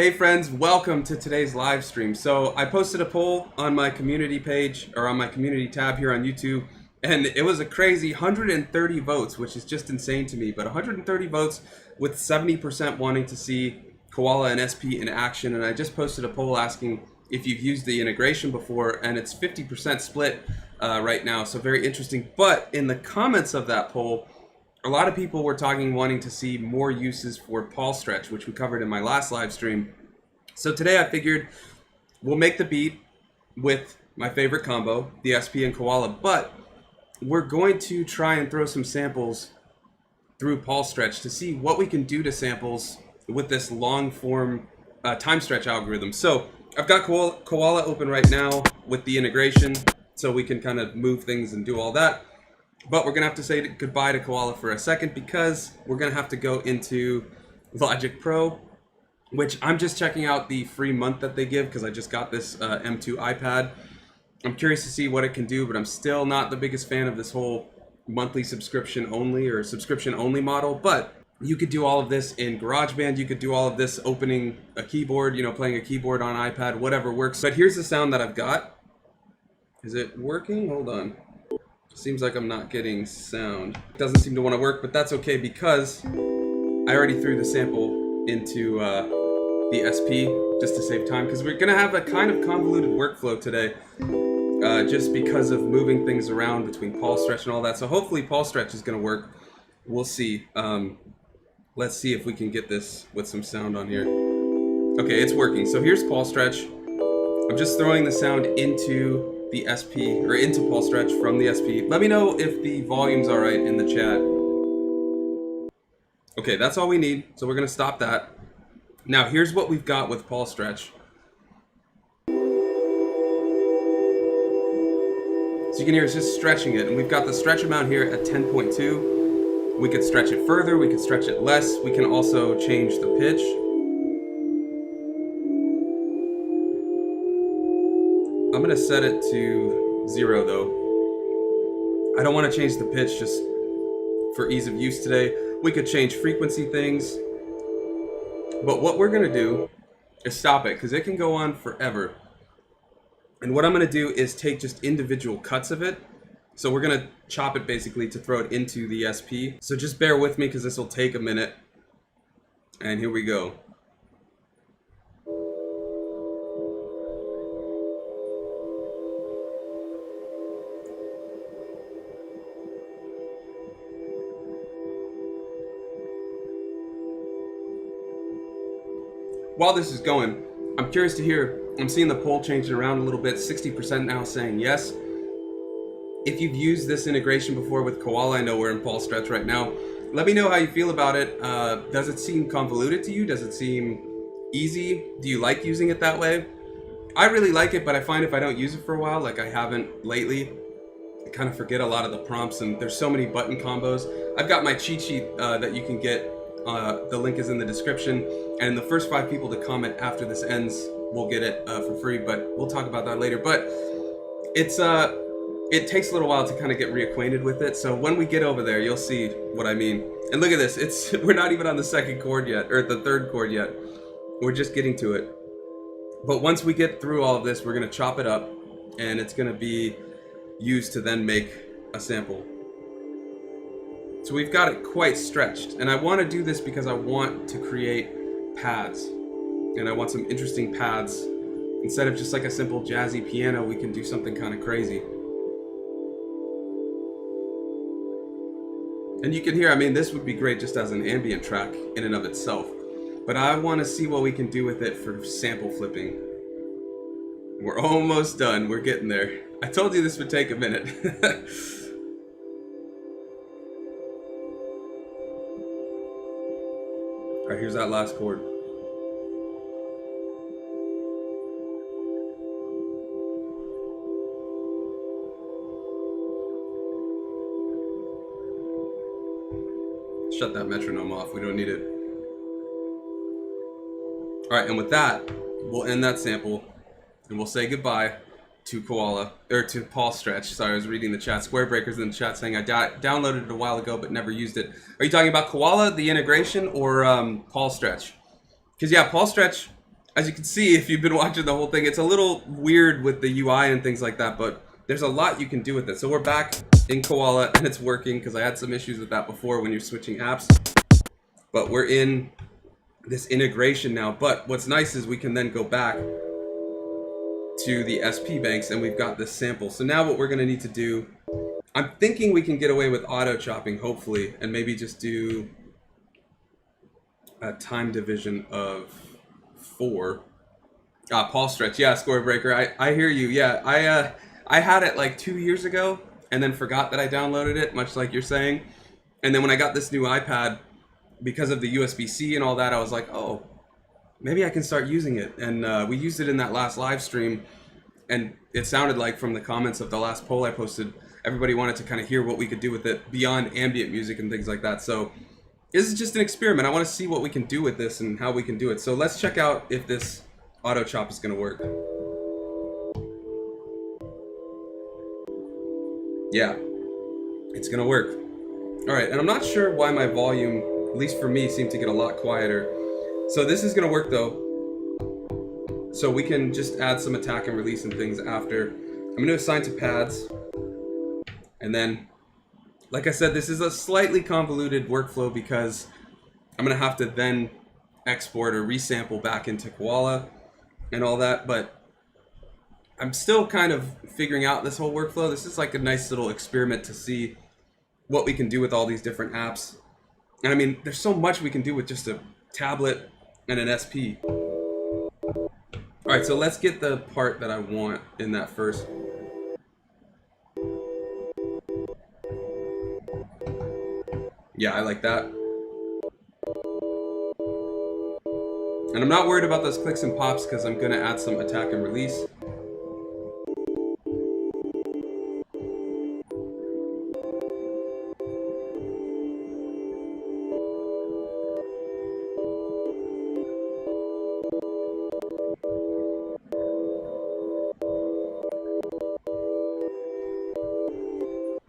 Hey friends, welcome to today's live stream. So I posted a poll on my community page, or on my community tab here on YouTube, and it was a crazy 130 votes, which is just insane to me, but 130 votes with 70% wanting to see Koala and SP in action. And I just posted a poll asking if you've used the integration before, and it's 50% split right now, so very interesting. But in the comments of that poll, a lot of people were wanting to see more uses for Paulstretch, which we covered in my last live stream. So today I figured we'll make the beat with my favorite combo, the SP and Koala, but we're going to try and throw some samples through Paulstretch to see what we can do to samples with this long form time stretch algorithm. So I've got Koala open right now with the integration, so we can kind of move things and do all that. But we're going to have to say goodbye to Koala for a second because we're going to have to go into Logic Pro, which I'm just checking out the free month that they give because I just got this M2 iPad. I'm curious to see what it can do, but I'm still not the biggest fan of this whole monthly subscription only or subscription only model. But you could do all of this in Garageband. You could do all of this opening a keyboard, you know, playing a keyboard on iPad, whatever works. But here's the sound that I've got. Is it working? Hold on. Seems like I'm not getting sound. It doesn't seem to want to work, but that's okay because I already threw the sample into the SP just to save time, because we're going to have a kind of convoluted workflow today just because of moving things around between Paulstretch and all that. So hopefully Paulstretch is going to work. We'll see. Let's see if we can get this with some sound on here. Okay, it's working. So here's Paulstretch. I'm just throwing the sound into the SP, or into Paulstretch from the SP. Let me know if the volume's all right in the chat. Okay, that's all we need, so we're gonna stop that. Now, here's what we've got with Paulstretch. So you can hear it's just stretching it, and we've got the stretch amount here at 10.2. We could stretch it further, we could stretch it less. We can also change the pitch. I'm gonna set it to 0 though. I don't want to change the pitch just for ease of use today. We could change frequency things, but what we're gonna do is stop it because it can go on forever. And what I'm gonna do is take just individual cuts of it. So we're gonna chop it basically to throw it into the SP. So just bear with me because this will take a minute. And here we go. While this is going, I'm curious to hear, I'm seeing the poll changing around a little bit, 60% now saying yes. If you've used this integration before with Koala, I know we're in Paulstretch right now, let me know how you feel about it. Does it seem convoluted to you? Does it seem easy? Do you like using it that way? I really like it, but I find if I don't use it for a while, like I haven't lately, I kind of forget a lot of the prompts, and there's so many button combos. I've got my cheat sheet that you can get. The link is in the description, and the first 5 people to comment after this ends will get it for free, but we'll talk about that later. But it's it takes a little while to kind of get reacquainted with it, so when we get over there you'll see what I mean. And look at this, we're not even on the 2nd chord yet, or the 3rd chord yet. We're just getting to it. But once we get through all of this, we're going to chop it up, and it's going to be used to then make a sample. So we've got it quite stretched, and I want to do this because I want to create pads, and I want some interesting pads. Instead of just like a simple jazzy piano, we can do something kind of crazy. And you can hear, I mean, this would be great just as an ambient track in and of itself, but I want to see what we can do with it for sample flipping. We're almost done, we're getting there. I told you this would take a minute. All right, here's that last chord. Shut that metronome off, we don't need it. All right, and with that, we'll end that sample, and we'll say goodbye to Koala, or to Paulstretch. Sorry, I was reading the chat. Square Breakers in the chat saying I downloaded it a while ago but never used it. Are you talking about Koala, the integration, or Paulstretch? Because yeah, Paulstretch, as you can see, if you've been watching the whole thing, it's a little weird with the UI and things like that, but there's a lot you can do with it. So we're back in Koala, and it's working, because I had some issues with that before when you're switching apps. But we're in this integration now. But what's nice is we can then go back to the SP banks, and we've got this sample. So now what we're going to need to do, I'm thinking we can get away with auto chopping, hopefully, and maybe just do a time division of 4. Paulstretch, yeah, score breaker. I hear you. Yeah, I had it like 2 years ago, and then forgot that I downloaded it, much like you're saying. And then when I got this new iPad, because of the USB-C and all that, I was like, oh, maybe I can start using it. And we used it in that last live stream, and it sounded like from the comments of the last poll I posted, everybody wanted to kind of hear what we could do with it beyond ambient music and things like that. So this is just an experiment. I want to see what we can do with this and how we can do it. So let's check out if this auto chop is going to work. Yeah, it's going to work. All right, and I'm not sure why my volume, at least for me, seemed to get a lot quieter. So this is going to work though. So we can just add some attack and release and things after. I'm going to assign to pads. And then, like I said, this is a slightly convoluted workflow because I'm going to have to then export or resample back into Koala and all that. But I'm still kind of figuring out this whole workflow. This is like a nice little experiment to see what we can do with all these different apps. And I mean, there's so much we can do with just a tablet and an SP. All right, so let's get the part that I want in that first. Yeah, I like that. And I'm not worried about those clicks and pops because I'm gonna add some attack and release.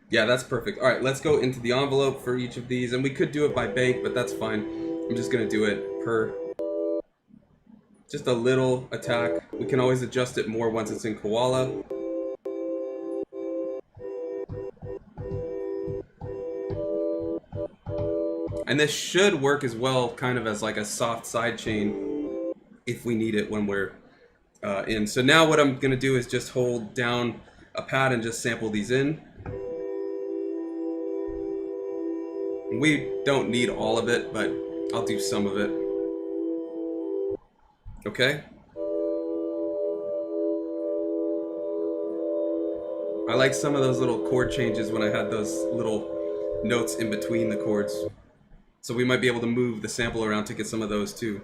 Yeah, that's perfect. All right, let's go into the envelope for each of these, and we could do it by bank, but that's fine. I'm just gonna do it per just a little attack. We can always adjust it more once it's in Koala. And this should work as well, kind of as like a soft side chain if we need it when we're in. So now what I'm gonna do is just hold down a pad and just sample these in. We don't need all of it, but I'll do some of it. Okay. I like some of those little chord changes when I had those little notes in between the chords. So we might be able to move the sample around to get some of those too.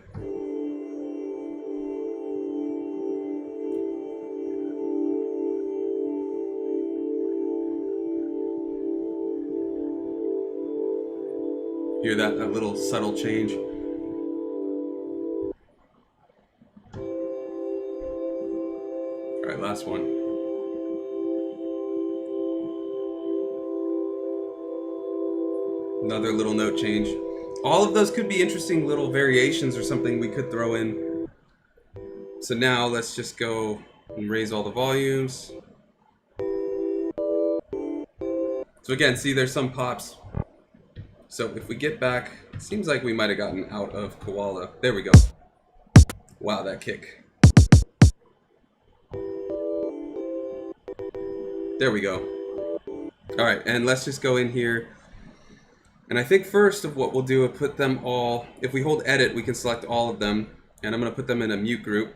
Hear that little subtle change. All right, last one. Another little note change. All of those could be interesting little variations or something we could throw in. So now let's just go and raise all the volumes. So again, see, there's some pops. So if we get back, it seems like we might have gotten out of Koala. There we go. Wow, that kick. There we go. All right, and let's just go in here. And I think first of what we'll do is put them all, if we hold edit, we can select all of them. And I'm gonna put them in a mute group.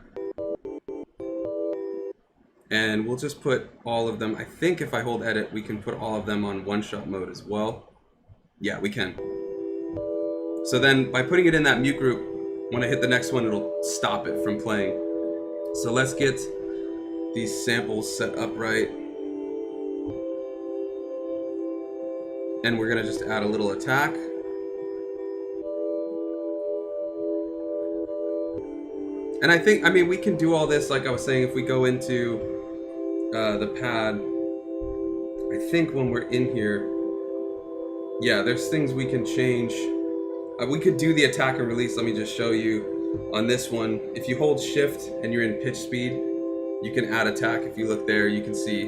And we'll just put all of them. I think if I hold edit, we can put all of them on one-shot mode as well. Yeah, we can. So then by putting it in that mute group, when I hit the next one, it'll stop it from playing. So let's get these samples set up right. And we're gonna just add a little attack. And I think, I mean, we can do all this, like I was saying, if we go into the pad. I think when we're in here, yeah, there's things we can change. We could do the attack and release. Let me just show you. on this one, if you hold shift and you're in pitch speed, you can add attack. If you look there, you can see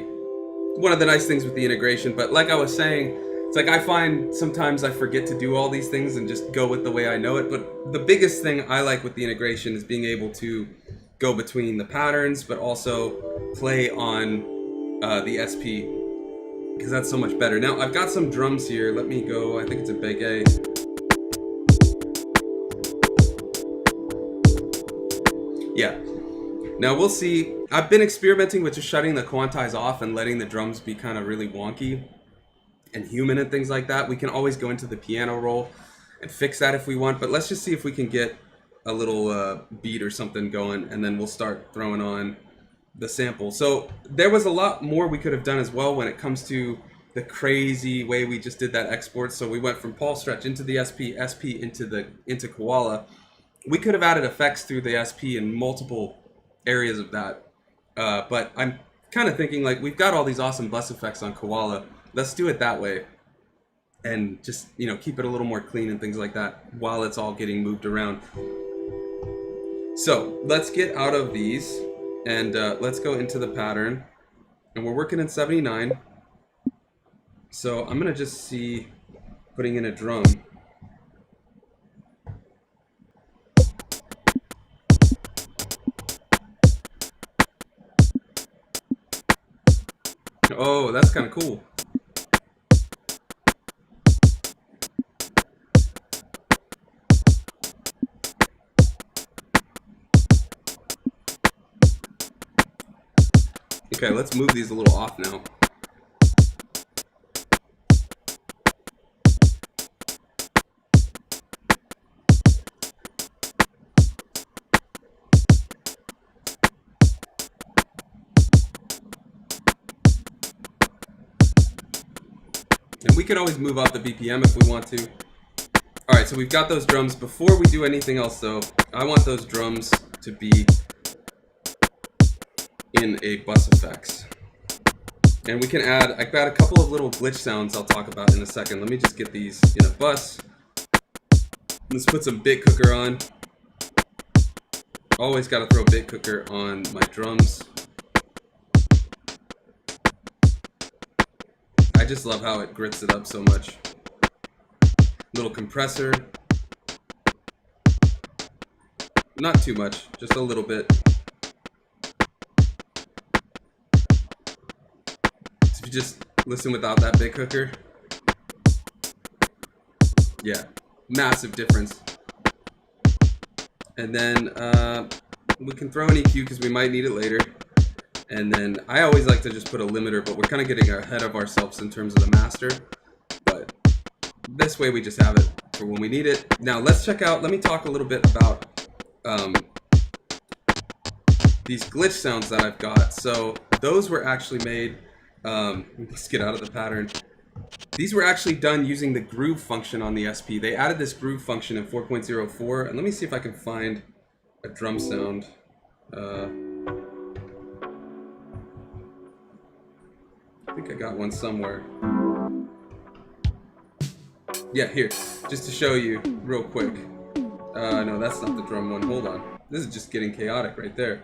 one of the nice things with the integration. But like I was saying, it's like I find sometimes I forget to do all these things and just go with the way I know it. But the biggest thing I like with the integration is being able to go between the patterns, but also play on the SP, because that's so much better. Now I've got some drums here. Let me go. I think it's a big A. Yeah. Now we'll see. I've been experimenting with just shutting the quantize off and letting the drums be kind of really wonky and human and things like that. We can always go into the piano roll and fix that if we want, but let's just see if we can get a little beat or something going, and then we'll start throwing on the sample. So there was a lot more we could have done as well when it comes to the crazy way we just did that export. So we went from Paulstretch into the SP into Koala. We could have added effects through the SP in multiple areas of that, but I'm kind of thinking like we've got all these awesome bus effects on Koala. Let's do it that way, and just, you know, keep it a little more clean and things like that while it's all getting moved around. So let's get out of these and let's go into the pattern, and we're working in 79. So I'm gonna just see putting in a drum. Oh, that's kind of cool. Okay, let's move these a little off now. And we can always move up the BPM if we want to. Alright, so we've got those drums. Before we do anything else though, I want those drums to be in a bus effects. And we can add, I've got a couple of little glitch sounds I'll talk about in a second. Let me just get these in a bus. Let's put some bit cooker on. Always got to throw bit cooker on my drums. I just love how it grits it up so much. Little compressor. Not too much, just a little bit. So if you just listen without that bit cooker. Yeah, massive difference. And then we can throw an EQ because we might need it later. And then I always like to just put a limiter, but we're kind of getting ahead of ourselves in terms of the master. But this way we just have it for when we need it. Now let's check out, let me talk a little bit about these glitch sounds that I've got. So those were actually made, let's get out of the pattern. These were actually done using the groove function on the SP. They added this groove function in 4.04, and let me see if I can find a drum sound. I think I got one somewhere. Yeah, here, just to show you real quick. No, that's not the drum one. Hold on. This is just getting chaotic right there.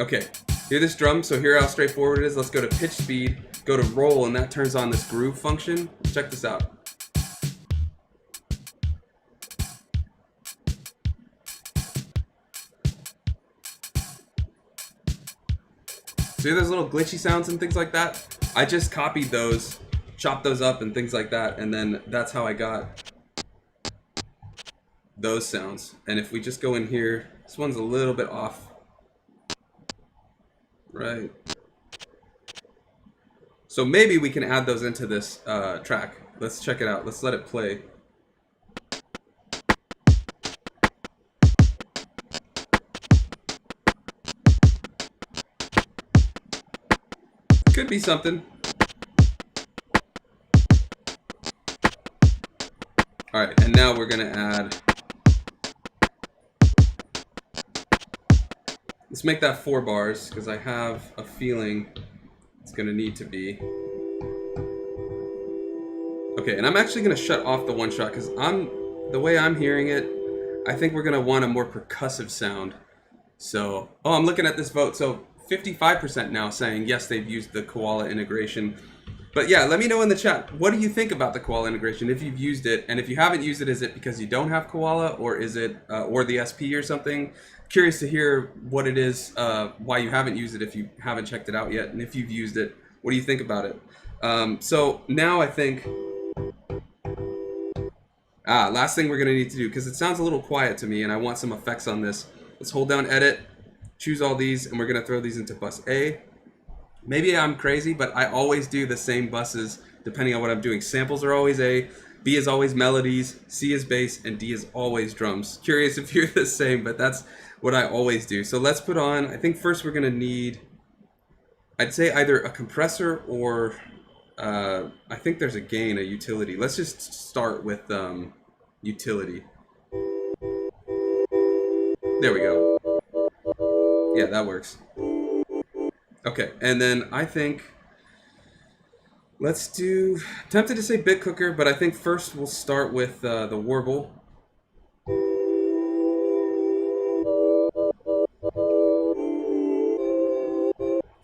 Okay, hear this drum? So here how straightforward it is. Let's go to pitch speed, go to roll, and that turns on this groove function. Check this out. See those little glitchy sounds and things like that? I just copied those, chopped those up and things like that, and then that's how I got those sounds. And if we just go in here, this one's a little bit off. Right. So maybe we can add those into this track. Let's check it out. Let's let it play. Could be something. Alright, and now we're going to add... Let's make that 4 bars, because I have a feeling it's going to need to be. Okay, and I'm actually going to shut off the one shot, because the way I'm hearing it, I think we're gonna want a more percussive sound. So, oh, I'm looking at this vote. So 55% now saying yes, they've used the Koala integration. But yeah, let me know in the chat, what do you think about the Koala integration, if you've used it? And if you haven't used it, is it because you don't have Koala, or is it, or the SP or something? Curious to hear what it is, why you haven't used it if you haven't checked it out yet. And if you've used it, what do you think about it? So now I think, last thing we're gonna need to do, because it sounds a little quiet to me and I want some effects on this. Let's hold down edit, choose all these, and we're gonna throw these into bus A. Maybe I'm crazy, but I always do the same buses depending on what I'm doing. Samples are always A, B is always melodies, C is bass, and D is always drums. Curious if you're the same, but that's what I always do. So let's put on, I think first we're gonna need, I'd say either a compressor or I think there's a gain, a utility. Let's just start with utility. There we go. Yeah, that works. Okay, and then I think, let's do, tempted to say bit cooker, but I think first we'll start with the warble.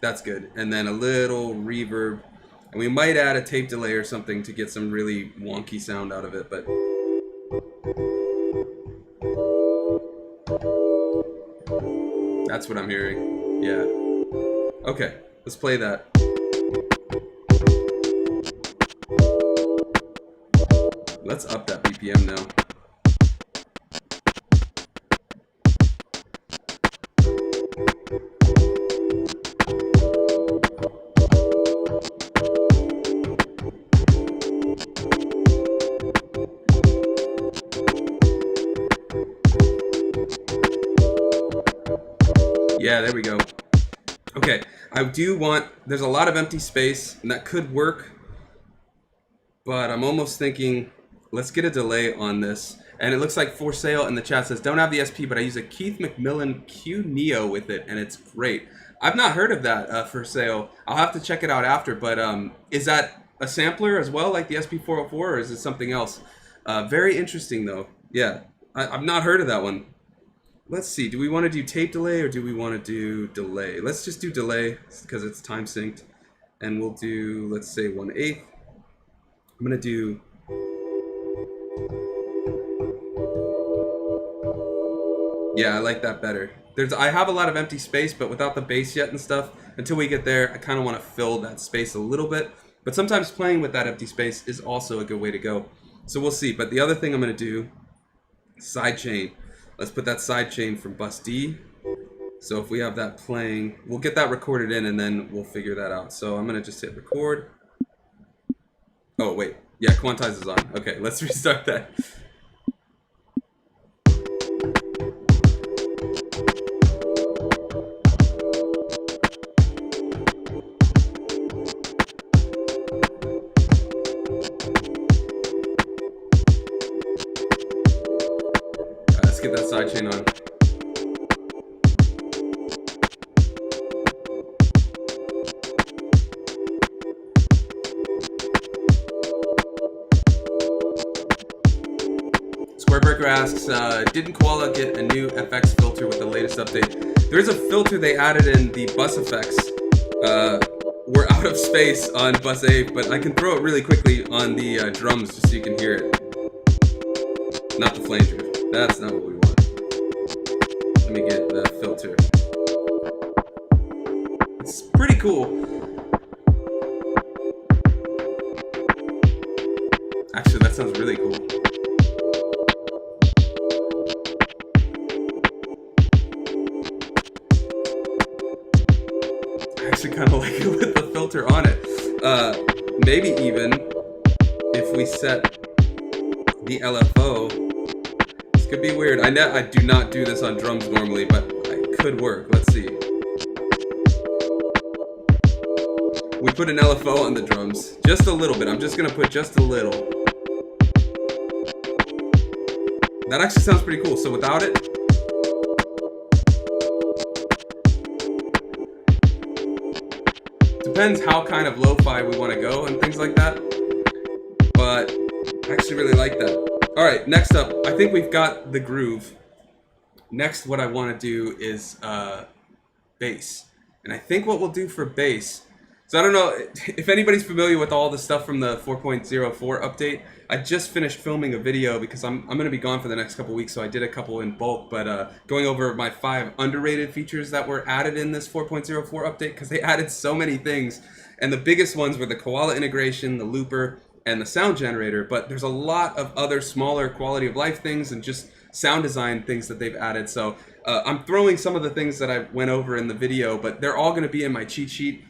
That's good. And then a little reverb. And we might add a tape delay or something to get some really wonky sound out of it, but that's what I'm hearing. Yeah. Okay, let's play that. Let's up that BPM now. Yeah, there we go. Okay, I do want, there's a lot of empty space, and that could work, but I'm almost thinking, let's get a delay on this. And it looks like For Sale in the chat says, don't have the SP, but I use a Keith McMillan Q Neo with it, and it's great. I've not heard of that For Sale. I'll have to check it out after, but is that a sampler as well, like the SP404, or is it something else? Very interesting, though. Yeah, I've not heard of that one. Let's see, do we want to do tape delay or do we want to do delay? Let's just do delay because it's time synced. And we'll do, let's say 1/8. I'm going to do, yeah, I like that better. I have a lot of empty space, but without the bass yet and stuff, until we get there, I kind of want to fill that space a little bit. But sometimes playing with that empty space is also a good way to go. So we'll see. But the other thing I'm going to do, sidechain. Let's put that sidechain from bus D. So if we have that playing, we'll get that recorded in and then we'll figure that out. So I'm gonna just hit record. Oh wait, yeah, quantize is on. Okay, let's restart that. Get that sidechain on. Squarebreaker asks, didn't Koala get a new FX filter with the latest update? There is a filter they added in the bus effects. We're out of space on bus A, but I can throw it really quickly on the drums just so you can hear it. Not the flanger. That's not what we want. Let me get the filter. It's pretty cool. Actually, that sounds really cool. I actually kind of like it with the filter on it. Maybe even if we set the LFO. Could be weird. I do not do this on drums normally, but it could work. Let's see. We put an LFO on the drums. Just a little bit. I'm just going to put just a little. That actually sounds pretty cool. So without it, depends how kind of lo-fi we want to go and things like that. But I actually really like that. All right, next up, I think we've got the groove. Next, what I want to do is bass. And I think what we'll do for bass, so I don't know if anybody's familiar with all the stuff from the 4.04 update. I just finished filming a video because I'm going to be gone for the next couple weeks, so I did a couple in bulk, but going over my 5 underrated features that were added in this 4.04 update, because they added so many things. And the biggest ones were the Koala integration, the looper, and the sound generator, but there's a lot of other smaller quality of life things and just sound design things that they've added. So I'm throwing some of the things that I went over in the video, but they're all going to be in my cheat sheet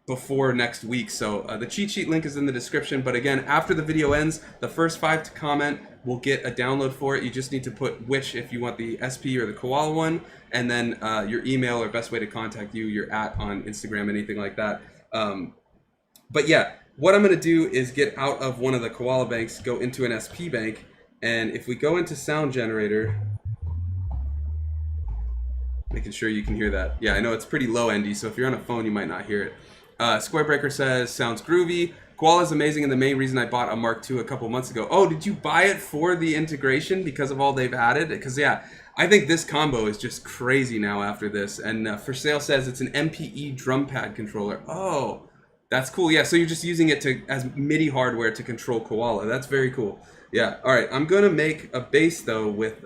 before next week. So the cheat sheet link is in the description, but again, after the video ends, the first 5 to comment will get a download for it. You just need to put which, if you want the SP or the Koala one, and then your email or best way to contact you, your @ on Instagram, anything like that. But yeah, what I'm going to do is get out of one of the Koala banks, go into an SP bank, and if we go into sound generator, making sure you can hear that. Yeah, I know it's pretty low endy, so if you're on a phone, you might not hear it. Squarebreaker says, sounds groovy. Koala is amazing, and the main reason I bought a Mark II a couple months ago. Oh, did you buy it for the integration because of all they've added? Because yeah, I think this combo is just crazy now after this. And For Sale says it's an MPE drum pad controller. Oh, that's cool. Yeah, so you're just using it as MIDI hardware to control Koala. That's very cool. Yeah, all right. I'm going to make a bass, though, with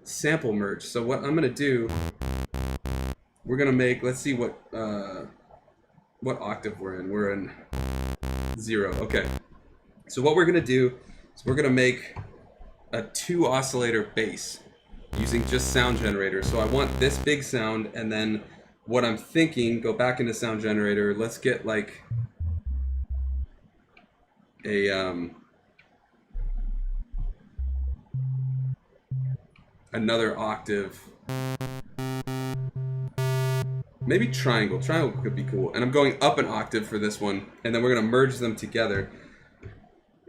Sample Merge. So what I'm going to do, we're going to make, let's see what octave we're in. We're in 0. Okay. So what we're going to do is we're going to make a 2 oscillator bass using just sound generator. So I want this big sound, and then what I'm thinking, go back into sound generator. Let's get like a another octave. Maybe triangle. Triangle could be cool. And I'm going up an octave for this one, and then we're gonna merge them together.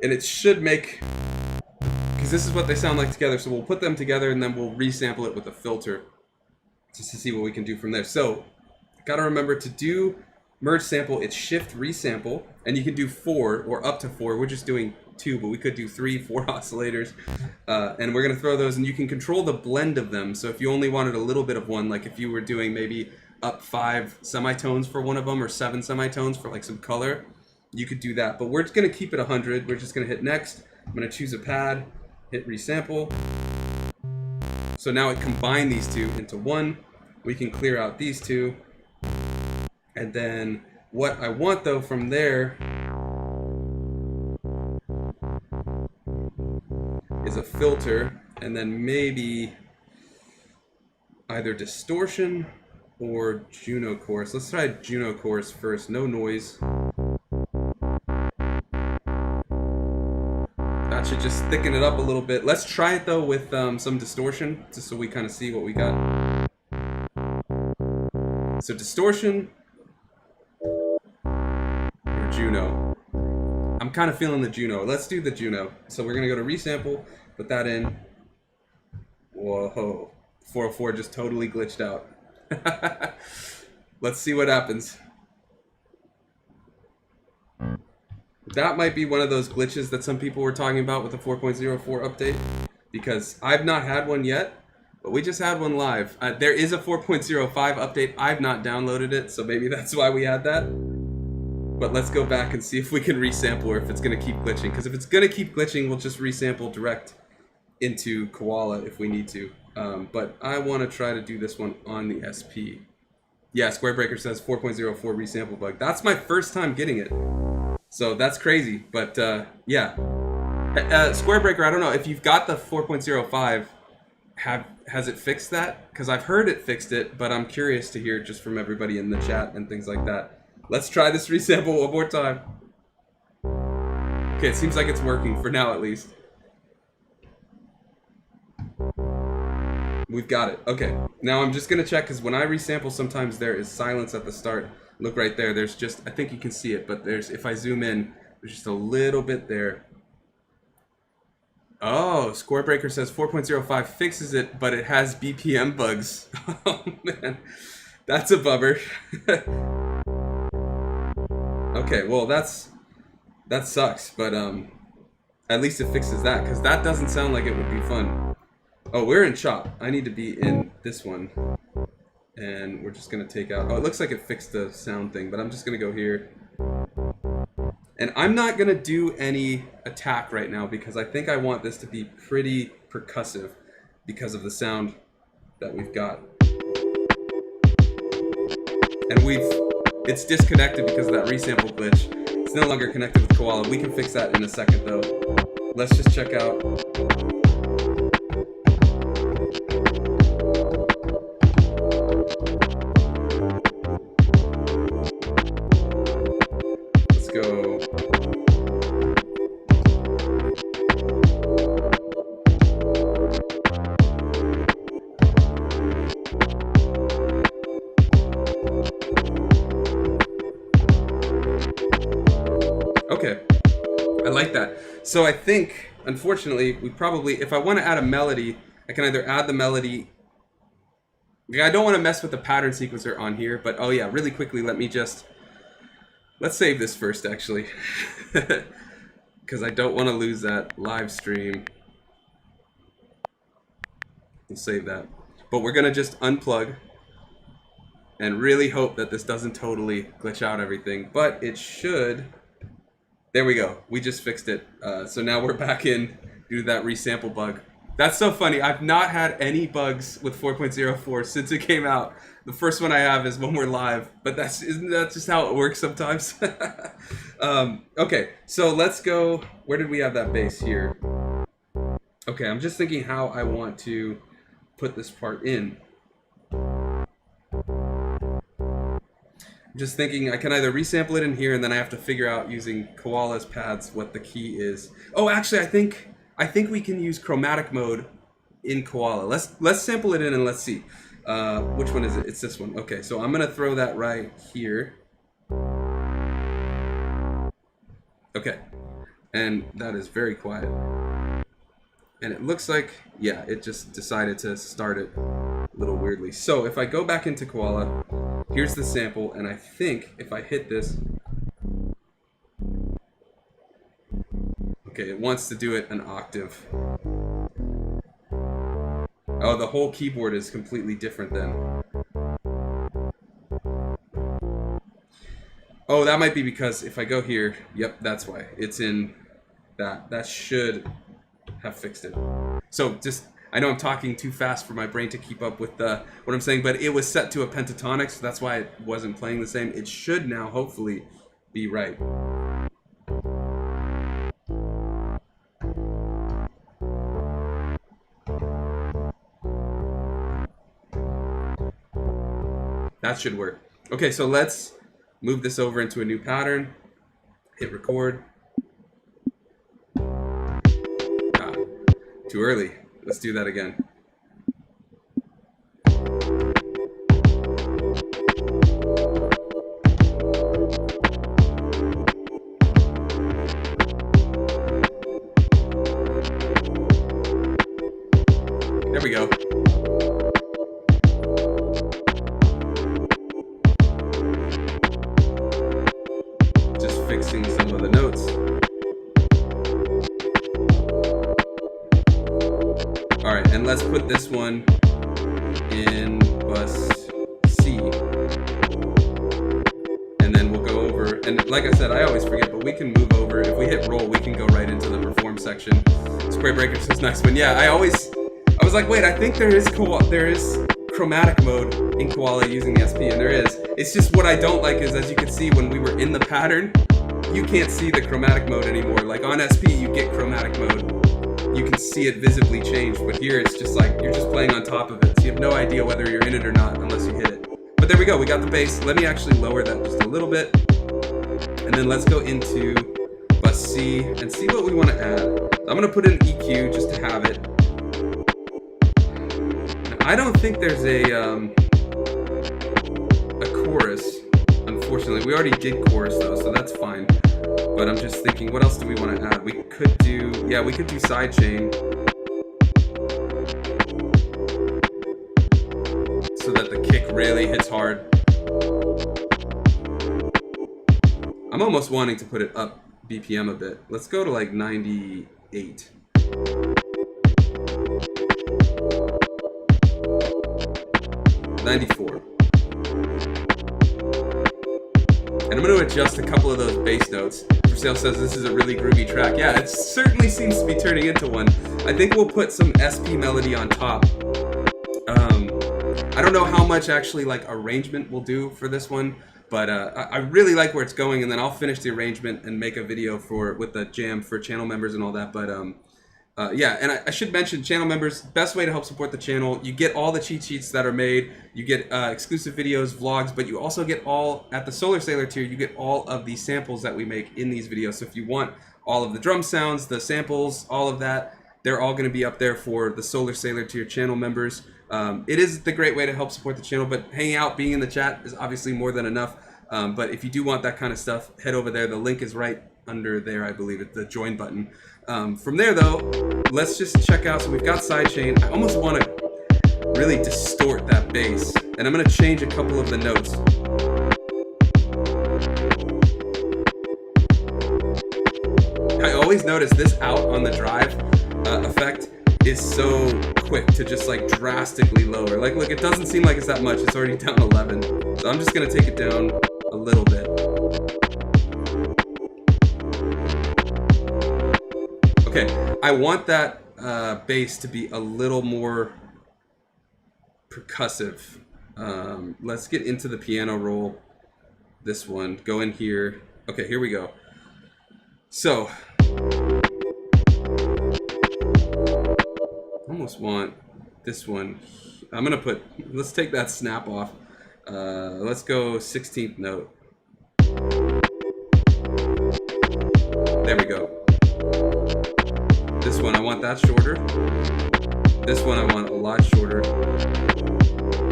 And it should make, because this is what they sound like together, so we'll put them together and then we'll resample it with a filter just to see what we can do from there. So, gotta remember to do merge sample, it's shift resample, and you can do 4 or up to 4. We're just doing 2, but we could do 3, 4 oscillators. And we're gonna throw those, and you can control the blend of them. So if you only wanted a little bit of one, like if you were doing maybe up 5 semitones for one of them or 7 semitones for like some color, you could do that. But we're just gonna keep it 100. We're just gonna hit next. I'm gonna choose a pad, hit resample. So now it combined these two into one. We can clear out these two. And then what I want though from there is a filter, and then maybe either distortion or Juno chorus. Let's try Juno chorus first, no noise. That should just thicken it up a little bit. Let's try it though with some distortion, just so we kind of see what we got. So distortion or Juno. I'm kind of feeling the Juno. Let's do the Juno. So we're gonna go to resample, put that in. Whoa, 404 just totally glitched out. Let's see what happens. That might be one of those glitches that some people were talking about with the 4.04 update, because I've not had one yet, but we just had one live. There is a 4.05 update. I've not downloaded it, so maybe that's why we had that. But let's go back and see if we can resample or if it's going to keep glitching. Because if it's going to keep glitching, we'll just resample direct into Koala if we need to. But I want to try to do this one on the SP. Yeah, Squarebreaker says 4.04 resample bug. That's my first time getting it. So that's crazy. But yeah. Squarebreaker, I don't know. If you've got the 4.05, has it fixed that? Because I've heard it fixed it, but I'm curious to hear just from everybody in the chat and things like that. Let's try this resample one more time. Okay, it seems like it's working for now at least. We've got it. Okay, now I'm just gonna check, because when I resample, sometimes there is silence at the start. Look right there, there's just, I think you can see it, but there's, if I zoom in, there's just a little bit there. Oh, Scorebreaker says 4.05 fixes it, but it has BPM bugs. Oh man, that's a bummer. Okay, well that sucks, but at least it fixes that, because that doesn't sound like it would be fun. Oh, we're in chop. I need to be in this one. And we're just going to take out... Oh, it looks like it fixed the sound thing, but I'm just going to go here. And I'm not going to do any attack right now because I think I want this to be pretty percussive because of the sound that we've got. And it's disconnected because of that resample glitch. It's no longer connected with Koala. We can fix that in a second though. Let's just check out. Let's go. Okay, I like that. So I think, unfortunately, we probably, if I want to add a melody, I can either add the melody. I don't want to mess with the pattern sequencer on here, but oh yeah, really quickly, let's save this first actually. Because I don't want to lose that live stream. We'll save that. But we're going to just unplug and really hope that this doesn't totally glitch out everything, but it should. There we go. We just fixed it. So now we're back in due to that resample bug. That's so funny. I've not had any bugs with 4.04 since it came out. The first one I have is when we're live, but isn't that just how it works sometimes? Okay, so let's go. Where did we have that bass here? Okay, I'm just thinking how I want to put this part in. Just thinking I can either resample it in here and then I have to figure out using Koala's pads what the key is. Oh, actually, I think we can use chromatic mode in Koala. Let's sample it in and let's see. Which one is it? It's this one. Okay, so I'm gonna throw that right here. Okay, and that is very quiet. And it looks like, yeah, it just decided to start it a little weirdly. So if I go back into Koala, here's the sample, and I think if I hit this, okay, it wants to do it an octave. Oh, the whole keyboard is completely different then. Oh, that might be because if I go here, yep, that's why. It's in that. That should have fixed it. So just, I know I'm talking too fast for my brain to keep up with what I'm saying, but it was set to a pentatonic, so that's why it wasn't playing the same. It should now, hopefully, be right. That should work. Okay, so let's move this over into a new pattern. Hit record. Ah, too early. Let's do that again. There we go. Just fixing some of the notes. Alright, and let's put this one in bus C. And then we'll go over, and like I said, I always forget, but we can move over. If we hit roll, we can go right into the perform section. Spray Breakers is next one. Yeah, I was like, wait, I think there is chromatic mode in Koala using the SP, and there is. It's just what I don't like is, as you can see, when we were in the pattern, you can't see the chromatic mode anymore. Like on SP, you get chromatic mode. You can see it visibly change, but here it's just like you're just playing on top of it, so you have no idea whether you're in it or not unless you hit it. But there we go, we got the bass. Let me actually lower that just a little bit, and then let's go into bus C and see what we want to add. I'm going to put in EQ just to have it. I don't think there's a chorus, unfortunately. We already did chorus though, so that's fine. But I'm just thinking, what else do we want to add? We could do sidechain. So that the kick really hits hard. I'm almost wanting to put it up BPM a bit. Let's go to like 90, 8. $94. And I'm going to adjust a couple of those bass notes. For Sale says this is a really groovy track. Yeah, it certainly seems to be turning into one. I think we'll put some SP melody on top. I don't know how much actually like arrangement we'll do for this one, but I really like where it's going, and then I'll finish the arrangement and make a video with the jam for channel members and all that. But yeah, and I should mention, channel members, best way to help support the channel, you get all the cheat sheets that are made, you get exclusive videos, vlogs, but you also get all, at the Solar Sailor tier, you get all of the samples that we make in these videos. So if you want all of the drum sounds, the samples, all of that, they're all going to be up there for the Solar Sailor tier channel members. It is the great way to help support the channel, but hanging out, being in the chat is obviously more than enough. But if you do want that kind of stuff, head over there. The link is right under there, I believe, at the join button. From there, though, let's just check out. So we've got sidechain. I almost want to really distort that bass, and I'm going to change a couple of the notes. I always notice this out on the drive effect is so quick to just like drastically lower. Like, look, it doesn't seem like it's that much. It's already down 11. So I'm just going to take it down a little bit. Okay, I want that bass to be a little more percussive. Let's get into the piano roll. This one, go in here. Okay, here we go. So, almost want this one. I'm gonna put, let's take that snap off. Let's go 16th note. There we go. This one, I want that shorter. This one, I want a lot shorter.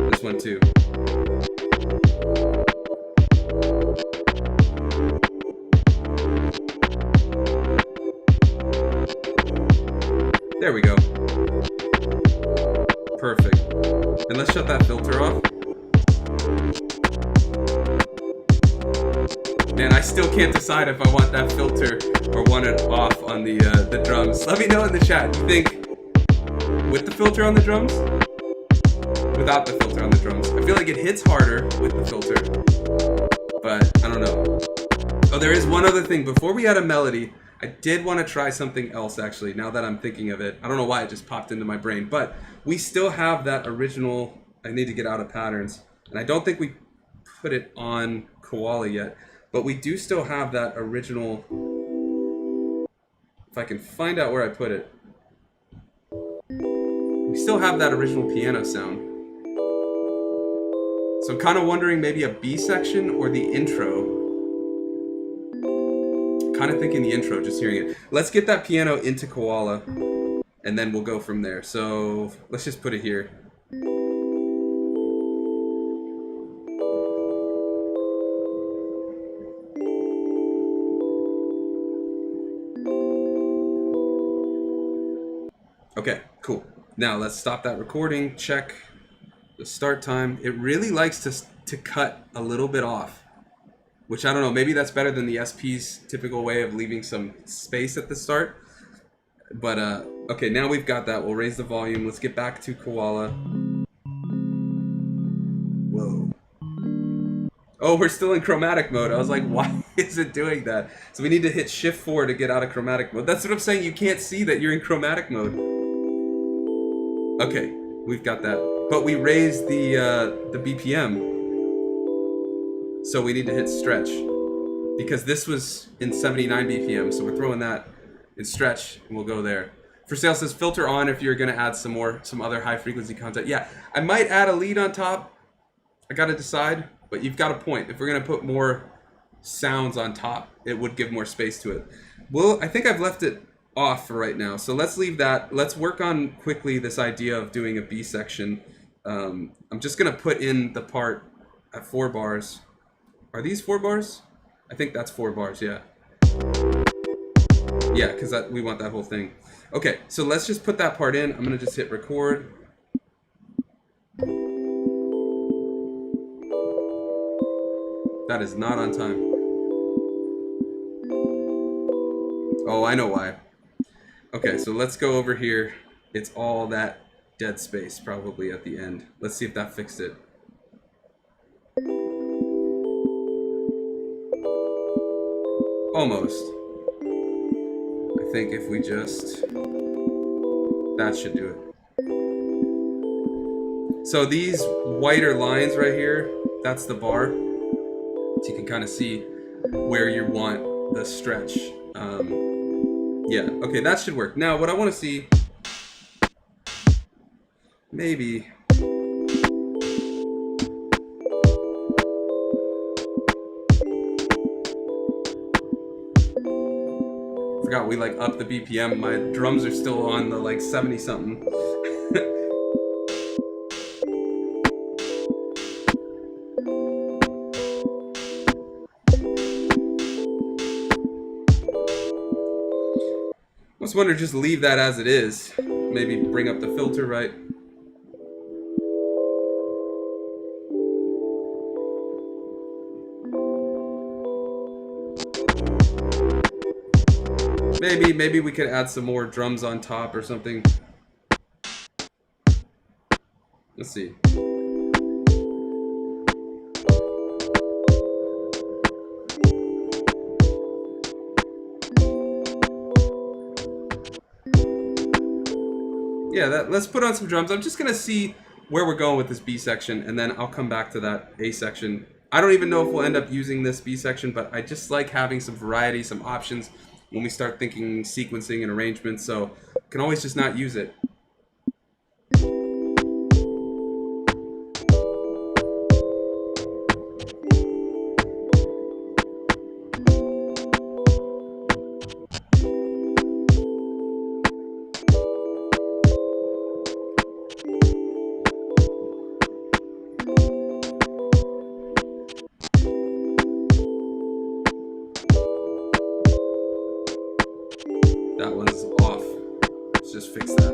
This one too. There we go. Perfect. And let's shut that filter off. Man, I still can't decide if I want that filter or want it off on the drums. Let me know in the chat. You think with the filter on the drums? Without the filter on the drums? I feel like it hits harder with the filter, but I don't know. Oh, there is one other thing. Before we add a melody, I did want to try something else, actually, now that I'm thinking of it. I don't know why it just popped into my brain, but we still have that original, I need to get out of patterns, and I don't think we put it on Koala yet, but we do still have that original, if I can find out where I put it, we still have that original piano sound. So I'm kind of wondering maybe a B section or the intro. Kind of thinking the intro, just hearing it. Let's get that piano into Koala, and then we'll go from there. So let's just put it here. Okay, cool. Now let's stop that recording, check the start time. It really likes to cut a little bit off, which I don't know, maybe that's better than the SP's typical way of leaving some space at the start. But okay, now we've got that. We'll raise the volume. Let's get back to Koala. Whoa. Oh, we're still in chromatic mode. I was like, why is it doing that? So we need to hit Shift 4 to get out of chromatic mode. That's what I'm saying. You can't see that you're in chromatic mode. Okay, we've got that. But we raised the BPM. So we need to hit stretch, because this was in 79 BPM, so we're throwing that in stretch, and we'll go there. For Sale says filter on if you're gonna add some other high frequency content. Yeah, I might add a lead on top. I gotta decide, but you've got a point. If we're gonna put more sounds on top, it would give more space to it. Well, I think I've left it off for right now, so let's leave that. Let's work on quickly this idea of doing a B section. I'm just gonna put in the part at 4 bars. Are these 4 bars? I think that's 4 bars, yeah. Yeah, because we want that whole thing. Okay, so let's just put that part in. I'm gonna just hit record. That is not on time. Oh, I know why. Okay, so let's go over here. It's all that dead space probably at the end. Let's see if that fixed it. Almost. I think if we just... that should do it. So these whiter lines right here, that's the bar. So you can kind of see where you want the stretch. Yeah, okay, that should work. Now, what I want to see, maybe... forgot we like upped the BPM. My drums are still on the like 70 something. I was wondering, just leave that as it is. Maybe bring up the filter, right? Maybe we could add some more drums on top or something. Let's see. Yeah, let's put on some drums. I'm just gonna see where we're going with this B section, and then I'll come back to that A section. I don't even know if we'll end up using this B section, but I just like having some variety, some options when we start thinking sequencing and arrangements, so can always just not use it. That one's off. Let's just fix that.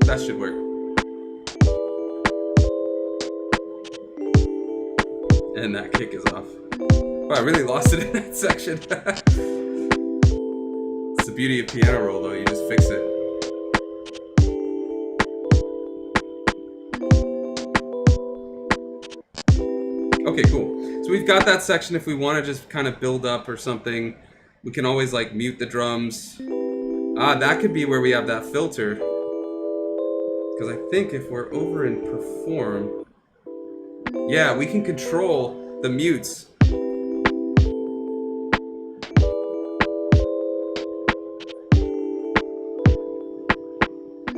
That should work. And that kick is off. Oh, I really lost it in that section. It's the beauty of piano roll, though. You just fix it. Okay, cool. So we've got that section. If we want to just kind of build up or something, we can always like mute the drums. That could be where we have that filter. Because I think if we're over in perform, yeah, we can control the mutes.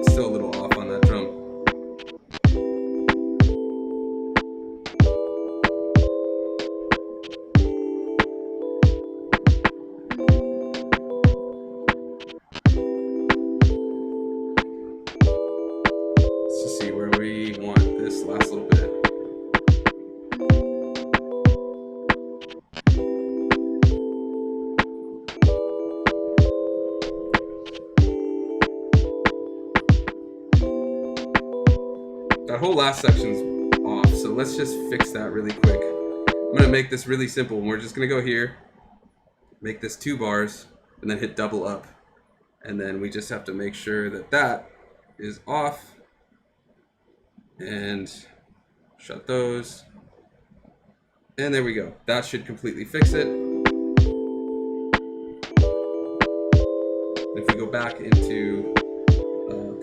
Still a little off on that drum. That whole last section's off, so let's just fix that really quick. I'm gonna make this really simple. We're just gonna go here, make this 2 bars, and then hit double up. And then we just have to make sure that that is off. And shut those. And there we go. That should completely fix it. If we go back into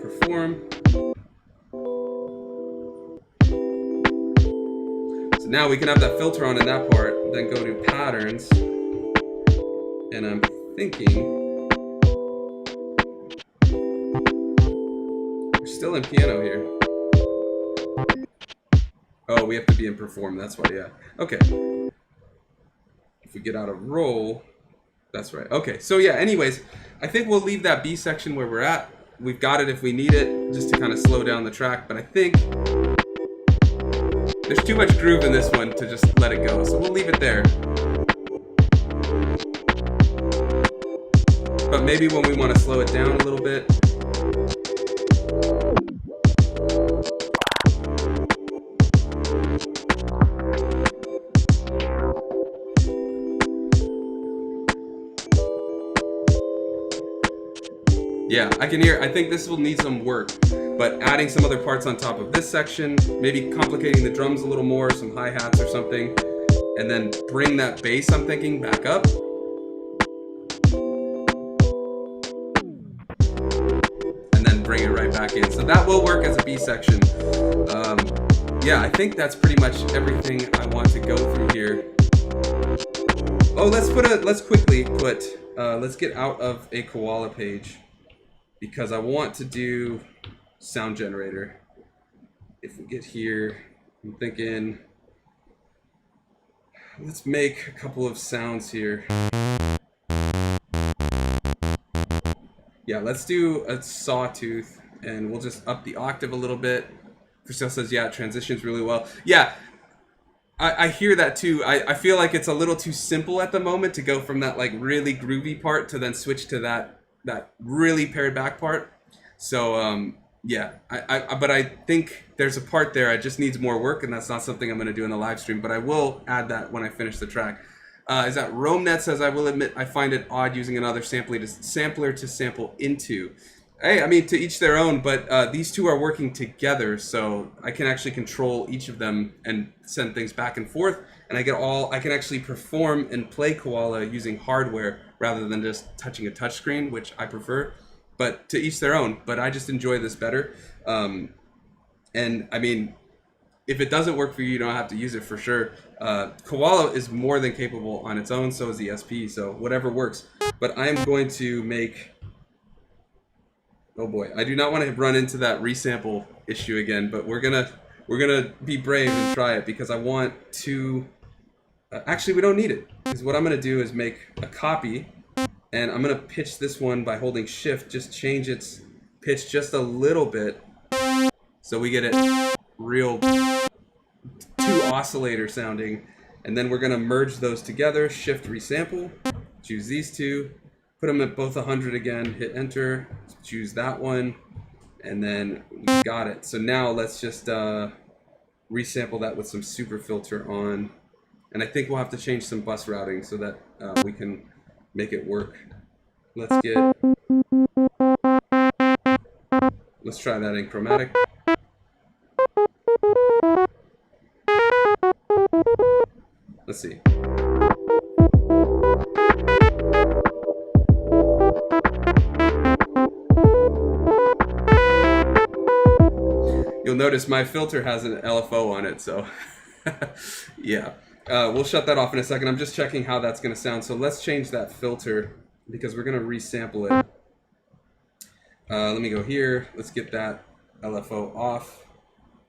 perform. So now we can have that filter on in that part, then go to patterns. And I'm thinking we're still in piano here. Oh, we have to be in perform, that's why, yeah. Okay. If we get out of roll, that's right. Okay, so yeah, anyways, I think we'll leave that B section where we're at. We've got it if we need it, just to kind of slow down the track, but I think there's too much groove in this one to just let it go, so we'll leave it there. But maybe when we want to slow it down a little bit, Yeah, I can hear. I think this will need some work, but adding some other parts on top of this section, maybe complicating the drums a little more, some hi-hats or something, and then bring that bass, I'm thinking, back up. And then bring it right back in. So that will work as a B section. Yeah, I think that's pretty much everything I want to go through here. Oh, let's get out of a Koala page, because I want to do sound generator. If we get here, I'm thinking, let's make a couple of sounds here. Yeah, let's do a sawtooth, and we'll just up the octave a little bit. Chriselle says, yeah, it transitions really well. Yeah, I hear that too. I feel like it's a little too simple at the moment to go from that like really groovy part to then switch to that really pared back part. So yeah, but I think there's a part there. It just needs more work, and that's not something I'm going to do in the live stream. But I will add that when I finish the track. Is that RomeNet says, I will admit I find it odd using another sampler to sample into. Hey, I mean, to each their own, but these two are working together, so I can actually control each of them and send things back and forth, and I can actually perform and play Koala using hardware rather than just touching a touchscreen, which I prefer. But to each their own, but I just enjoy this better. And I mean, if it doesn't work for you, you don't have to use it for sure. Koala is more than capable on its own, so is the SP, so whatever works. But I'm going to make... Oh boy, I do not want to run into that resample issue again, but we're gonna be brave and try it, because I want to... actually, we don't need it, because what I'm gonna do is make a copy, and I'm gonna pitch this one by holding Shift, just change its pitch just a little bit, so we get it real two oscillator sounding, and then we're gonna merge those together, Shift resample, choose these two, put them at both 100 again, hit enter, choose that one, and then we got it. So now let's just resample that with some super filter on, and I think we'll have to change some bus routing so that we can make it work. Let's try that in chromatic. Let's see. You'll notice my filter has an LFO on it, so yeah. We'll shut that off in a second. I'm just checking how that's going to sound. So let's change that filter, because we're going to resample it. Let me go here. Let's get that LFO off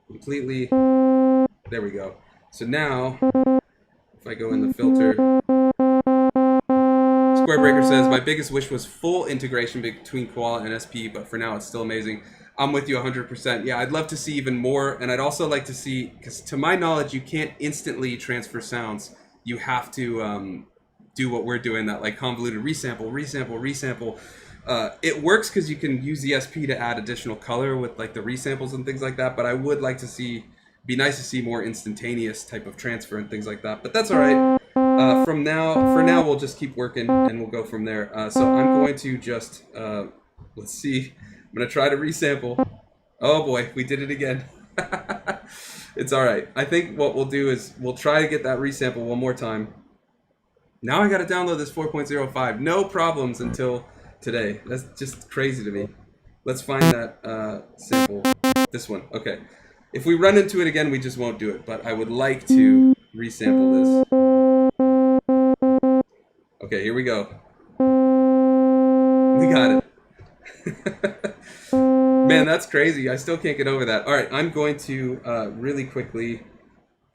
completely. There we go. So now, if I go in the filter, Squarebreaker says, my biggest wish was full integration between Koala and SP, but for now it's still amazing. I'm with you 100%. Yeah, I'd love to see even more, and I'd also like to see, because to my knowledge, you can't instantly transfer sounds. You have to do what we're doing, that like convoluted resample. It works because you can use the SP to add additional color with like the resamples and things like that, but I would like to see, be nice to see more instantaneous type of transfer and things like that, but that's all right. For now, we'll just keep working and we'll go from there. So I'm going to just, let's see. I'm going to try to resample. Oh boy, we did it again. It's all right. I think what we'll do is we'll try to get that resample one more time. Now I got to download this 4.05. No problems until today. That's just crazy to me. Let's find that sample. This one. Okay. If we run into it again, we just won't do it. But I would like to resample this. Okay, here we go. We got it. Man, that's crazy. I still can't get over that. All right, I'm going to really quickly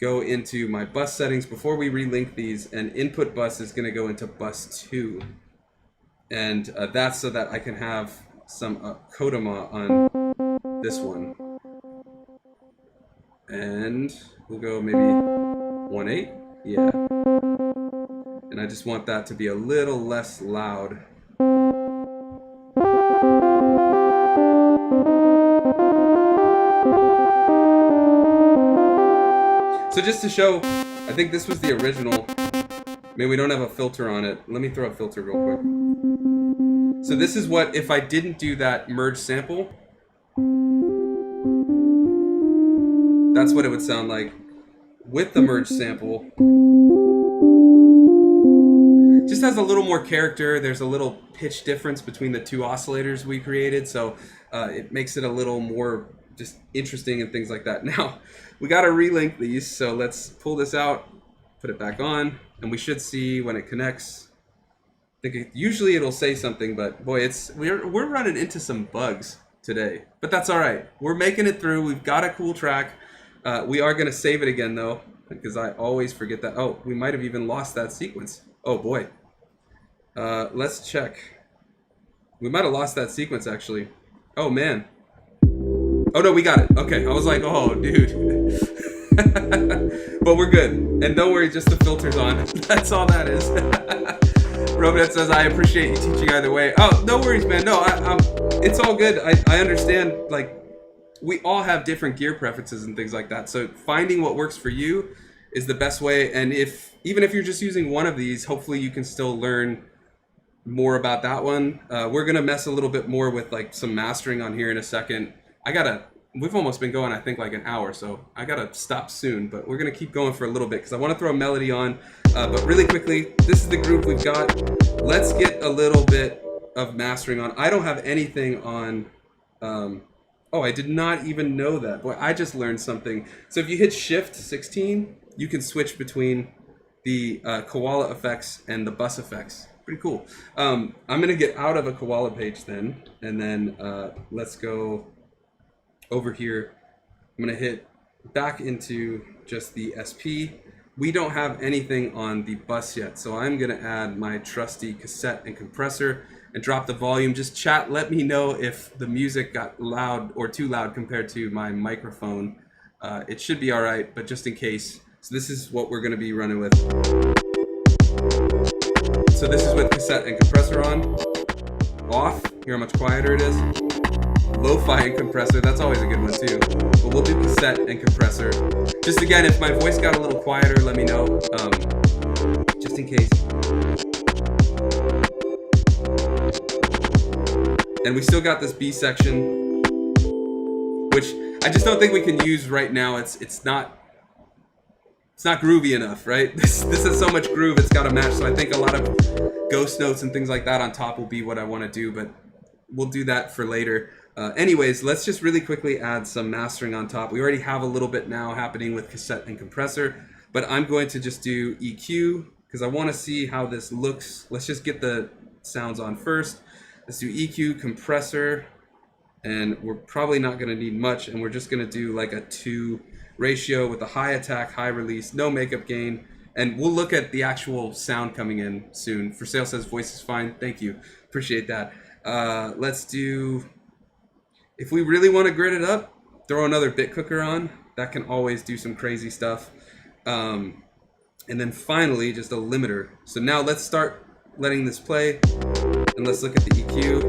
go into my bus settings before we relink these, and input bus is going to go into bus 2. And that's so that I can have some Kodama on this one. And we'll go maybe 1.8. Yeah. And I just want that to be a little less loud. So just to show, I think this was the original. I mean, we don't have a filter on it. Let me throw a filter real quick. So this is what, if I didn't do that merge sample, that's what it would sound like with the merge sample. Just has a little more character. There's a little pitch difference between the two oscillators we created, so it makes it a little more just interesting and things like that. Now, we got to relink these, so let's pull this out, put it back on, and we should see when it connects. I think usually it'll say something, but boy, we're running into some bugs today. But that's all right. We're making it through. We've got a cool track. We are going to save it again, though, because I always forget that. Oh, we might have even lost that sequence. Oh, boy. Let's check. We might have lost that sequence, actually. Oh, man. Oh, no, we got it. Okay, I was like, oh, dude. But we're good. And don't worry, just the filter's on. That's all that is. Robinette says, I appreciate you teaching either way. Oh, no worries, man. No, it's all good. I understand, like, we all have different gear preferences and things like that. So finding what works for you is the best way. And even if you're just using one of these, hopefully you can still learn more about that one. We're going to mess a little bit more with like some mastering on here in a second. We've almost been going, I think, like an hour, so I gotta stop soon, but we're gonna keep going for a little bit because I want to throw a melody on. But really quickly, this is the groove we've got. Let's get a little bit of mastering on. I don't have anything on. Oh, I did not even know that. Boy, I just learned something. So if you hit Shift 16, you can switch between the Koala effects and the bus effects. Pretty cool. I'm gonna get out of a Koala page then, and then let's go over here. I'm gonna hit back into just the SP. We don't have anything on the bus yet, so I'm gonna add my trusty cassette and compressor and drop the volume. Just chat, let me know if the music got loud or too loud compared to my microphone. It should be all right, but just in case. So this is what we're gonna be running with. So this is with cassette and compressor on. Off, hear how much quieter it is. Lo-fi and compressor, that's always a good one too. But we'll do cassette and compressor. Just again, if my voice got a little quieter, let me know, just in case. And we still got this B section, which I just don't think we can use right now. It's not groovy enough, right? This has so much groove, it's got to match. So I think a lot of ghost notes and things like that on top will be what I want to do, but we'll do that for later. Anyways, let's just really quickly add some mastering on top. We already have a little bit now happening with cassette and compressor, but I'm going to just do EQ because I want to see how this looks. Let's just get the sounds on first. Let's do EQ, compressor, and we're probably not going to need much, and we're just going to do like a 2 ratio with a high attack, high release, no makeup gain, and we'll look at the actual sound coming in soon. For Sale says voice is fine. Thank you. Appreciate that. Let's do... If we really want to grid it up, throw another bit cooker on. That can always do some crazy stuff. And then finally, just a limiter. So now let's start letting this play. And let's look at the EQ.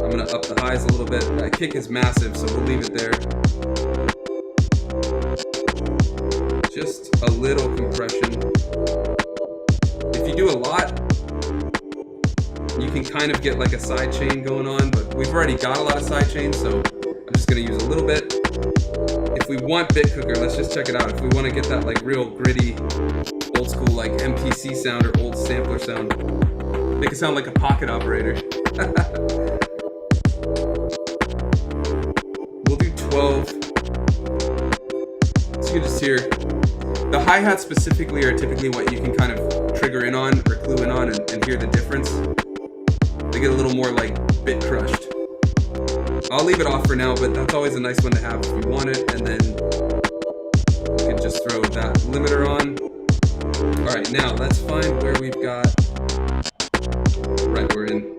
I'm going to up the highs a little bit. That kick is massive, so we'll leave it there. Just a little compression. If you do a lot, you can kind of get like a side chain going on, but we've already got a lot of side chains, so I'm just gonna use a little bit. If we want bit cooker, let's just check it out. If we want to get that like real gritty, old school like MPC sound or old sampler sound, make it sound like a pocket operator. We'll do 12. So you can just hear. The hi-hats specifically are typically what you can kind of trigger in on or clue in on and hear the difference. They get a little more like bit crushed. I'll leave it off for now, but that's always a nice one to have if you want it. And then you can just throw that limiter on. All right, now let's find where we've got. Right, we're in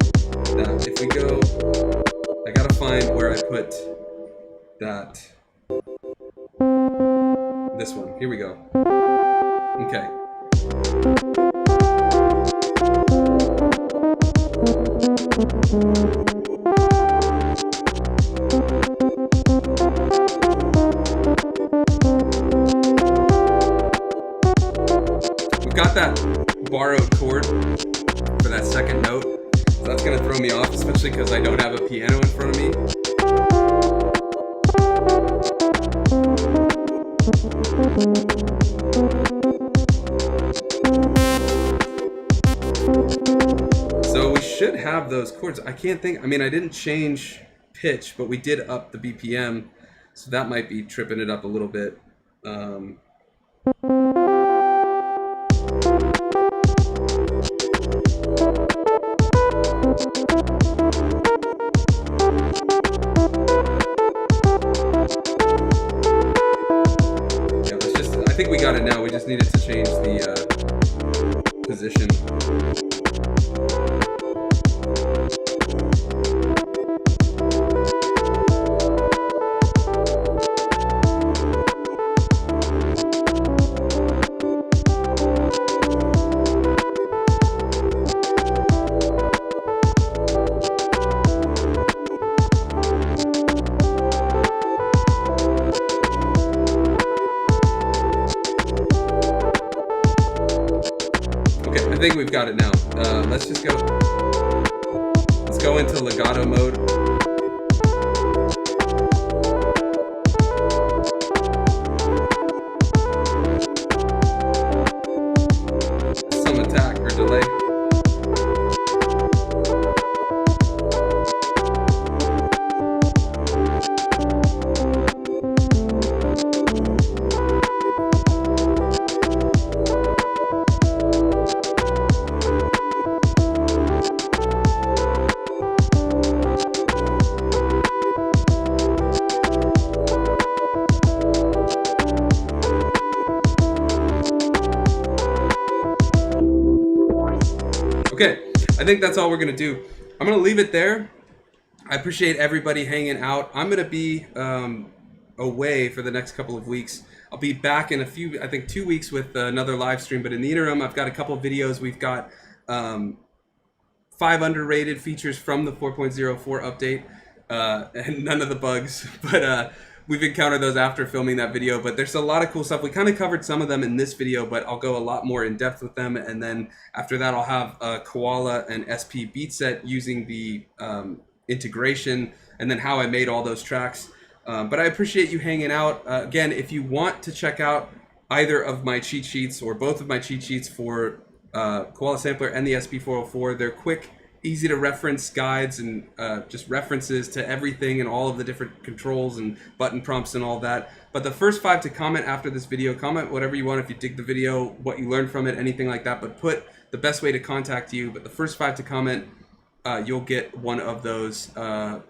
that. If we go, I gotta find where I put that. This one. Here we go. Okay. We've got that borrowed chord for for that second note. So that's gonna throw me off, especially because I don't have a piano in front of me. So we should have those chords. I can't think, I mean, I didn't change pitch, but we did up the BPM, so that might be tripping it up a little bit. I think we got it now. We just needed to change the position. I think we've got it now. Let's just go. Let's go into legato mode. Some attack or delay. Okay, I think that's all we're gonna do. I'm gonna leave it there. I appreciate everybody hanging out. I'm gonna be away for the next couple of weeks. I'll be back in a few, I think 2 weeks with another live stream, but in the interim, I've got a couple of videos. We've got 5 underrated features from the 4.04 update, and none of the bugs, but we've encountered those after filming that video. But there's a lot of cool stuff. We kind of covered some of them in this video, but I'll go a lot more in depth with them. And then after that, I'll have a Koala and SP beat set using the integration, and then how I made all those tracks. But I appreciate you hanging out. Again, if you want to check out either of my cheat sheets or both of my cheat sheets for Koala Sampler and the SP404, they're quick, easy to reference guides and just references to everything and all of the different controls and button prompts and all that. But the first 5 to comment after this video, comment whatever you want if you dig the video, what you learned from it, anything like that, but put the best way to contact you. But the first 5 to comment, you'll get one of those, either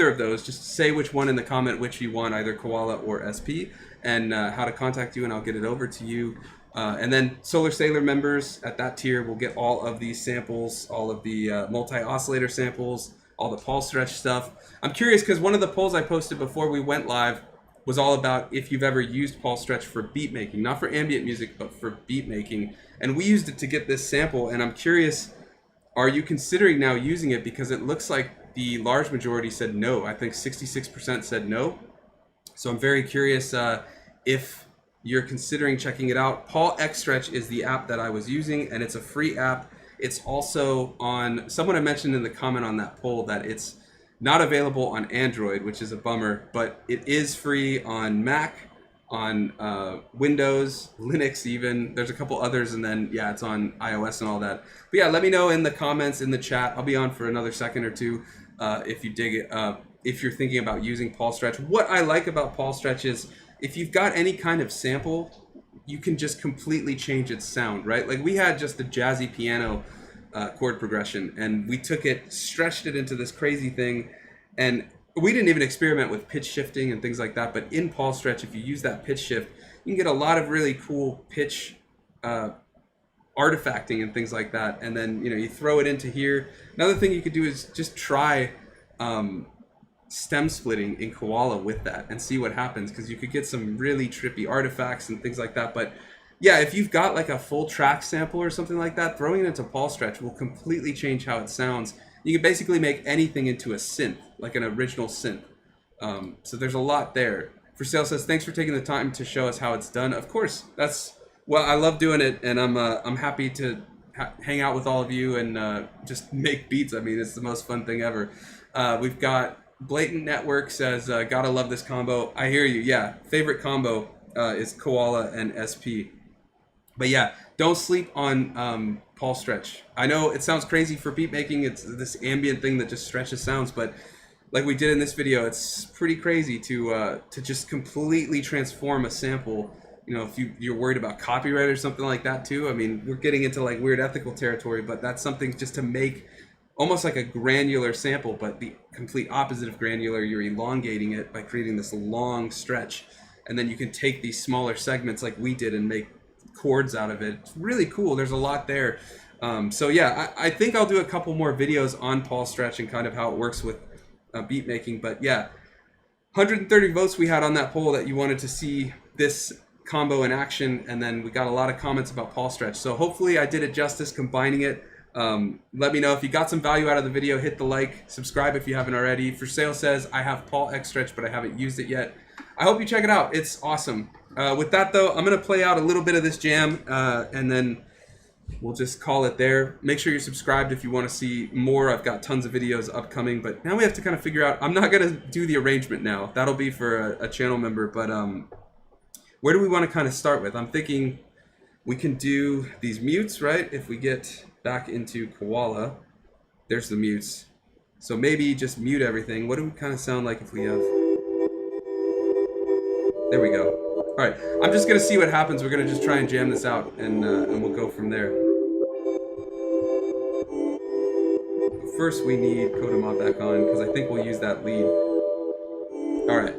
of those. Just say which one in the comment, which you want, either Koala or SP, and how to contact you, and I'll get it over to you. And then Solar Sailor members at that tier will get all of these samples, all of the multi-oscillator samples, all the Paulstretch stuff. I'm curious because one of the polls I posted before we went live was all about if you've ever used Paulstretch for beat making, not for ambient music, but for beat making. And we used it to get this sample, and I'm curious, are you considering now using it? Because it looks like the large majority said no. I think 66% said no. So I'm very curious if you're considering checking it out. Paulstretch is the app that I was using, and it's a free app. It's also on, someone had mentioned in the comment on that poll that it's not available on Android, which is a bummer, but it is free on Mac, on Windows, Linux even. There's a couple others, and then yeah, it's on iOS and all that. But yeah, let me know in the comments, in the chat. I'll be on for another second or two if you dig it, if you're thinking about using Paulstretch. What I like about Paulstretch is if you've got any kind of sample, you can just completely change its sound, right? Like we had just a jazzy piano chord progression, and we took it, stretched it into this crazy thing, and we didn't even experiment with pitch shifting and things like that. But in Paulstretch, if you use that pitch shift, you can get a lot of really cool pitch artifacting and things like that. And then, you know, you throw it into here. Another thing you could do is just try stem splitting in Koala with that and see what happens, because you could get some really trippy artifacts and things like that. But yeah, if you've got like a full track sample or something like that, throwing it into Paulstretch will completely change how it sounds. You can basically make anything into a synth, like an original synth. So there's a lot there. For Sale says, thanks for taking the time to show us how it's done. Of course, that's, well, I love doing it, and I'm happy to hang out with all of you and just make beats. I mean, it's the most fun thing ever. We've got Blatant Network says, gotta love this combo. I hear you. Yeah, favorite combo is Koala and SP. But yeah, don't sleep on Paulstretch. I know it sounds crazy for beat making. It's this ambient thing that just stretches sounds, but like we did in this video, it's pretty crazy to just completely transform a sample. You know, if you're worried about copyright or something like that too. I mean, we're getting into like weird ethical territory, but that's something just to make almost like a granular sample, but the complete opposite of granular. You're elongating it by creating this long stretch, and then you can take these smaller segments like we did and make chords out of it. It's really cool. There's a lot there. So yeah, I think I'll do a couple more videos on Paulstretch and kind of how it works with beat making. But yeah, 130 votes we had on that poll that you wanted to see this combo in action, and then we got a lot of comments about Paulstretch. So hopefully I did it justice combining it. Let me know if you got some value out of the video. Hit the like, subscribe if you haven't already. For Sale says, I have Paul Xstretch, but I haven't used it yet. I hope you check it out. It's awesome. With that though, I'm gonna play out a little bit of this jam, and then we'll just call it there. Make sure you're subscribed if you want to see more. I've got tons of videos upcoming, but now we have to kind of figure out, I'm not gonna do the arrangement now. That'll be for a channel member, but where do we want to kind of start with? I'm thinking we can do these mutes, right? If we get back into Koala, there's the mutes. So maybe just mute everything. What do we kind of sound like if we have... There we go. All right, I'm just gonna see what happens. We're gonna just try and jam this out, and we'll go from there. First, we need Kodama back on, because I think we'll use that lead. All right.